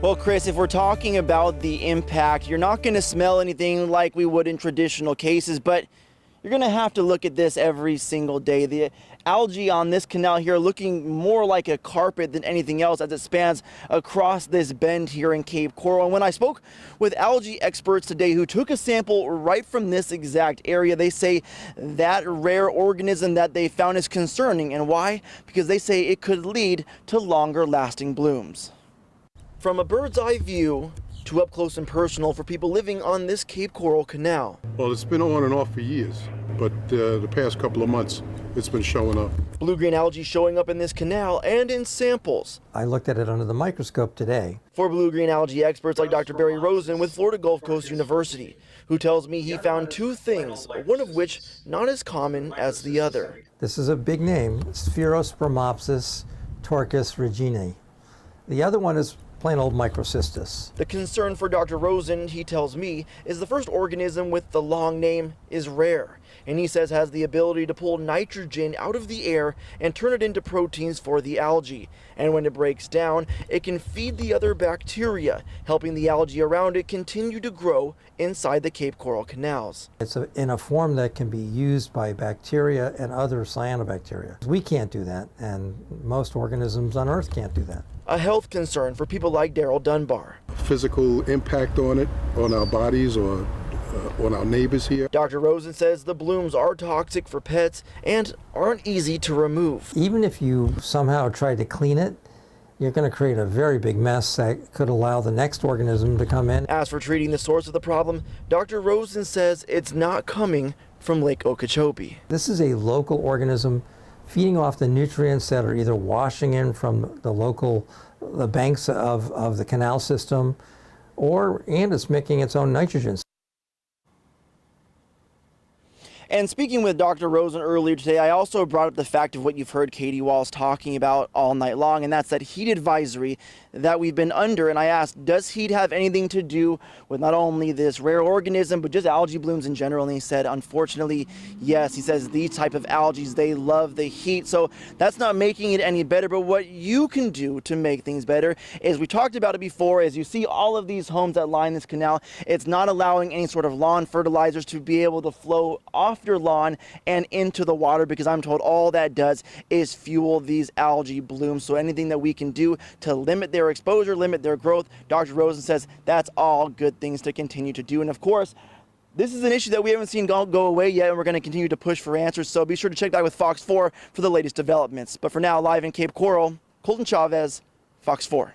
Well, Chris, if we're talking about the impact, you're not going to smell anything like we would in traditional cases, but you're going to have to look at this every single day. The algae on this canal here looking more like a carpet than anything else as it spans across this bend here in Cape Coral. And when I spoke with algae experts today who took a sample right from this exact area, they say that rare organism that they found is concerning. And why? Because they say it could lead to longer lasting blooms. From a bird's eye view to up close and personal for people living on this Cape Coral canal. Well, it's been on and off for years, but the past couple of months it's been showing up. Blue-green algae showing up in this canal and in samples. I looked at it under the microscope today. For blue-green algae experts like Dr. Barry Rosen with Florida Gulf Coast University, who tells me he found two things, one of which not as common as the other. This is a big name, Spherospermopsis torcus reginae. The other one is plain old microcystis. The concern for Dr. Rosen, he tells me, is the first organism with the long name is rare, and he says has the ability to pull nitrogen out of the air and turn it into proteins for the algae. And when it breaks down, it can feed the other bacteria, helping the algae around it continue to grow inside the Cape Coral canals. It's in a form that can be used by bacteria and other cyanobacteria. We can't do that, and most organisms on Earth can't do that. A health concern for people like Daryl Dunbar. Physical impact on it, on our bodies or on our neighbors here. Dr. Rosen says the blooms are toxic for pets and aren't easy to remove. Even if you somehow try to clean it, you're going to create a very big mess that could allow the next organism to come in. As for treating the source of the problem, Dr. Rosen says it's not coming from Lake Okeechobee. This is a local organism feeding off the nutrients that are either washing in from the banks of the canal system, and it's making its own nitrogen. And speaking with Dr. Rosen earlier today, I also brought up the fact of what you've heard Katie Walls talking about all night long, and that's that heat advisory that we've been under. And I asked, does heat have anything to do with not only this rare organism, but just algae blooms in general? And he said, unfortunately, yes. He says these type of algae, they love the heat. So that's not making it any better. But what you can do to make things better is, we talked about it before, as you see all of these homes that line this canal, it's not allowing any sort of lawn fertilizers to be able to flow off your lawn and into the water, because I'm told all that does is fuel these algae blooms. So anything that we can do to limit their exposure, limit their growth, Dr. Rosen says that's all good things to continue to do. And of course, this is an issue that we haven't seen go away yet, and we're going to continue to push for answers. So be sure to check back with Fox 4 for the latest developments. But for now, live in Cape Coral, Colton Chavez, Fox 4.